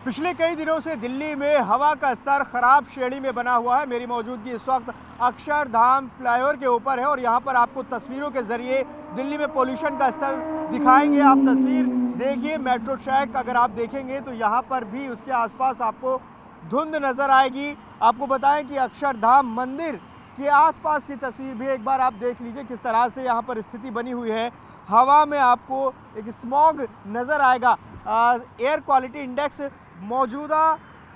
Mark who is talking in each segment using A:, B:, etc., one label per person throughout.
A: पिछले कई दिनों से दिल्ली में हवा का स्तर खराब श्रेणी में बना हुआ है। मेरी मौजूदगी इस वक्त अक्षरधाम फ्लाईओवर के ऊपर है और यहाँ पर आपको तस्वीरों के जरिए दिल्ली में पोल्यूशन का स्तर दिखाएंगे। आप तस्वीर देखिए, मेट्रो ट्रैक अगर आप देखेंगे तो यहाँ पर भी उसके आसपास आपको धुंध नजर आएगी। आपको बताएं कि अक्षरधाम मंदिर के आसपास की तस्वीर भी एक बार आप देख लीजिए, किस तरह से यहाँ पर स्थिति बनी हुई है। हवा में आपको एक स्मॉग नज़र आएगा। एयर क्वालिटी इंडेक्स मौजूदा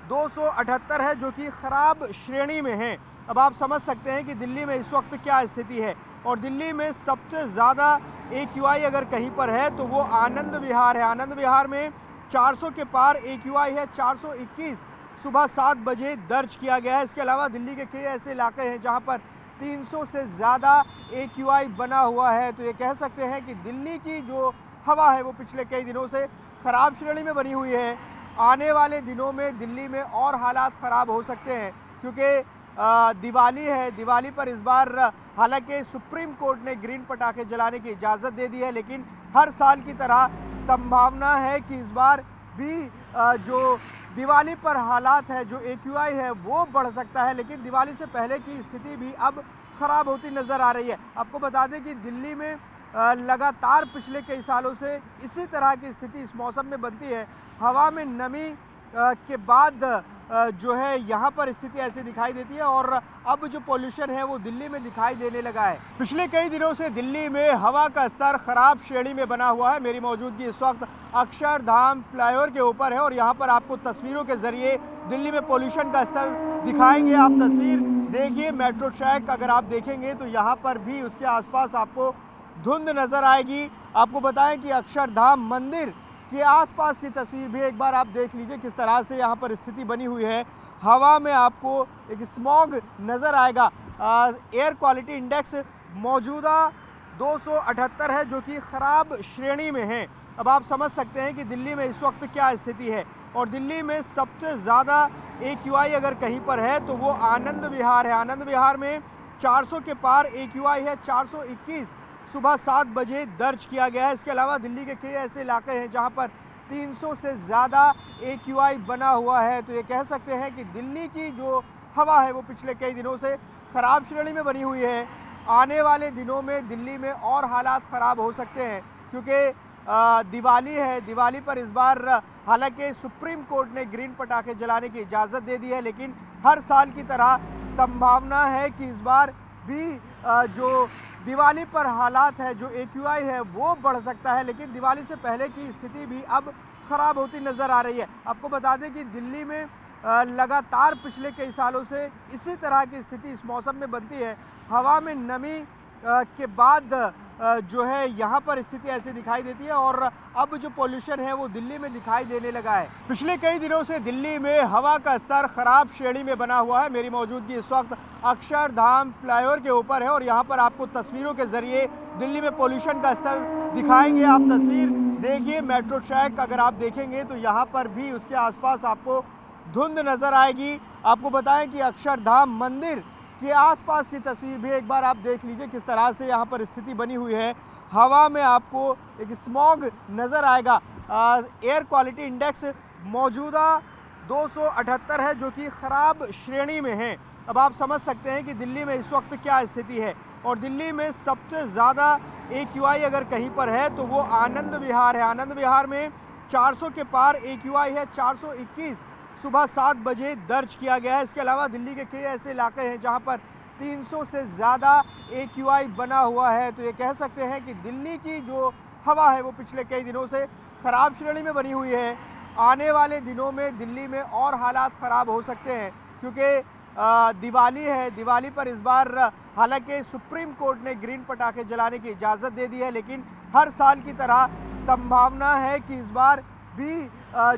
A: 278 है, जो कि ख़राब श्रेणी में है। अब आप समझ सकते हैं कि दिल्ली में इस वक्त क्या स्थिति है। और दिल्ली में सबसे ज़्यादा AQI अगर कहीं पर है तो वो आनंद विहार है। आनंद विहार में 400 के पार AQI है, 421 सुबह 7 बजे दर्ज किया गया है। इसके अलावा दिल्ली के कई ऐसे इलाके हैं जहां पर 300 से ज़्यादा AQI बना हुआ है। तो ये कह सकते हैं कि दिल्ली की जो हवा है वो पिछले कई दिनों से ख़राब श्रेणी में बनी हुई है। आने वाले दिनों में दिल्ली में और हालात ख़राब हो सकते हैं, क्योंकि दिवाली है। दिवाली पर इस बार हालांकि सुप्रीम कोर्ट ने ग्रीन पटाखे जलाने की इजाज़त दे दी है, लेकिन हर साल की तरह संभावना है कि इस बार भी जो दिवाली पर हालात है, जो AQI है वो बढ़ सकता है। लेकिन दिवाली से पहले की स्थिति भी अब ख़राब होती नज़र आ रही है। आपको बता दें कि दिल्ली में लगातार पिछले कई सालों से इसी तरह की स्थिति इस मौसम में बनती है। हवा में नमी के बाद जो है यहाँ पर स्थिति ऐसी दिखाई देती है और अब जो पोल्यूशन है वो दिल्ली में दिखाई देने लगा है। पिछले कई दिनों से दिल्ली में हवा का स्तर खराब श्रेणी में बना हुआ है। मेरी मौजूदगी इस वक्त अक्षरधाम फ्लाईओवर के ऊपर है और यहाँ पर आपको तस्वीरों के जरिए दिल्ली में पोल्यूशन का स्तर दिखाएंगे। आप तस्वीर देखिए, मेट्रो ट्रैक अगर आप देखेंगे तो यहाँ पर भी उसके आसपास आपको धुंध नजर आएगी। आपको बताएं कि अक्षरधाम मंदिर के आसपास की तस्वीर भी एक बार आप देख लीजिए, किस तरह से यहाँ पर स्थिति बनी हुई है। हवा में आपको एक स्मॉग नज़र आएगा। एयर क्वालिटी इंडेक्स मौजूदा 278 है, जो कि ख़राब श्रेणी में है। अब आप समझ सकते हैं कि दिल्ली में इस वक्त क्या स्थिति है। और दिल्ली में सबसे ज़्यादा AQI अगर कहीं पर है तो वो आनंद विहार है। आनंद विहार में 400 के पार AQI है, 421 सुबह 7 बजे दर्ज किया गया है। इसके अलावा दिल्ली के कई ऐसे इलाके हैं जहां पर 300 से ज़्यादा AQI बना हुआ है। तो ये कह सकते हैं कि दिल्ली की जो हवा है वो पिछले कई दिनों से ख़राब श्रेणी में बनी हुई है। आने वाले दिनों में दिल्ली में और हालात ख़राब हो सकते हैं, क्योंकि दिवाली है। दिवाली पर इस बार हालांकि सुप्रीम कोर्ट ने ग्रीन पटाखे जलाने की इजाज़त दे दी है, लेकिन हर साल की तरह संभावना है कि इस बार भी जो दिवाली पर हालात है, जो AQI है वो बढ़ सकता है। लेकिन दिवाली से पहले की स्थिति भी अब ख़राब होती नज़र आ रही है। आपको बता दें कि दिल्ली में लगातार पिछले कई सालों से इसी तरह की स्थिति इस मौसम में बनती है। हवा में नमी के बाद जो है यहाँ पर स्थिति ऐसी दिखाई देती है और अब जो पोल्यूशन है वो दिल्ली में दिखाई देने लगा है। पिछले कई दिनों से दिल्ली में हवा का स्तर खराब श्रेणी में बना हुआ है। मेरी मौजूदगी इस वक्त अक्षरधाम फ्लाईओवर के ऊपर है और यहाँ पर आपको तस्वीरों के जरिए दिल्ली में पोल्यूशन का स्तर दिखाएंगे। आप तस्वीर देखिए, मेट्रो ट्रैक अगर आप देखेंगे तो यहाँ पर भी उसके आसपास आपको धुंध नजर आएगी। आपको बताएं कि अक्षरधाम मंदिर के आसपास की तस्वीर भी एक बार आप देख लीजिए, किस तरह से यहाँ पर स्थिति बनी हुई है। हवा में आपको एक स्मॉग नज़र आएगा। एयर क्वालिटी इंडेक्स मौजूदा 278 है, जो कि ख़राब श्रेणी में है। अब आप समझ सकते हैं कि दिल्ली में इस वक्त क्या स्थिति है। और दिल्ली में सबसे ज़्यादा AQI अगर कहीं पर है तो वो आनंद विहार है। आनंद विहार में 400 के पार AQI है, 421 सुबह 7 बजे दर्ज किया गया है। इसके अलावा दिल्ली के कई ऐसे इलाके हैं जहां पर 300 से ज़्यादा AQI बना हुआ है। तो ये कह सकते हैं कि दिल्ली की जो हवा है वो पिछले कई दिनों से ख़राब श्रेणी में बनी हुई है। आने वाले दिनों में दिल्ली में और हालात ख़राब हो सकते हैं, क्योंकि दिवाली है। दिवाली पर इस बार हालांकि सुप्रीम कोर्ट ने ग्रीन पटाखे जलाने की इजाज़त दे दी है, लेकिन हर साल की तरह संभावना है कि इस बार भी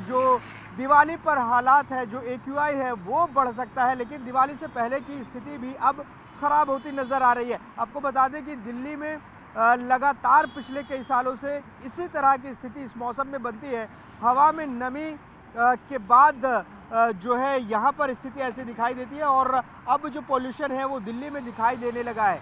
A: जो दिवाली पर हालात है, जो AQI है वो बढ़ सकता है। लेकिन दिवाली से पहले की स्थिति भी अब ख़राब होती नज़र आ रही है। आपको बता दें कि दिल्ली में लगातार पिछले कई सालों से इसी तरह की स्थिति इस मौसम में बनती है। हवा में नमी के बाद जो है यहाँ पर स्थिति ऐसी दिखाई देती है और अब जो पोल्यूशन है वो दिल्ली में दिखाई देने लगा है।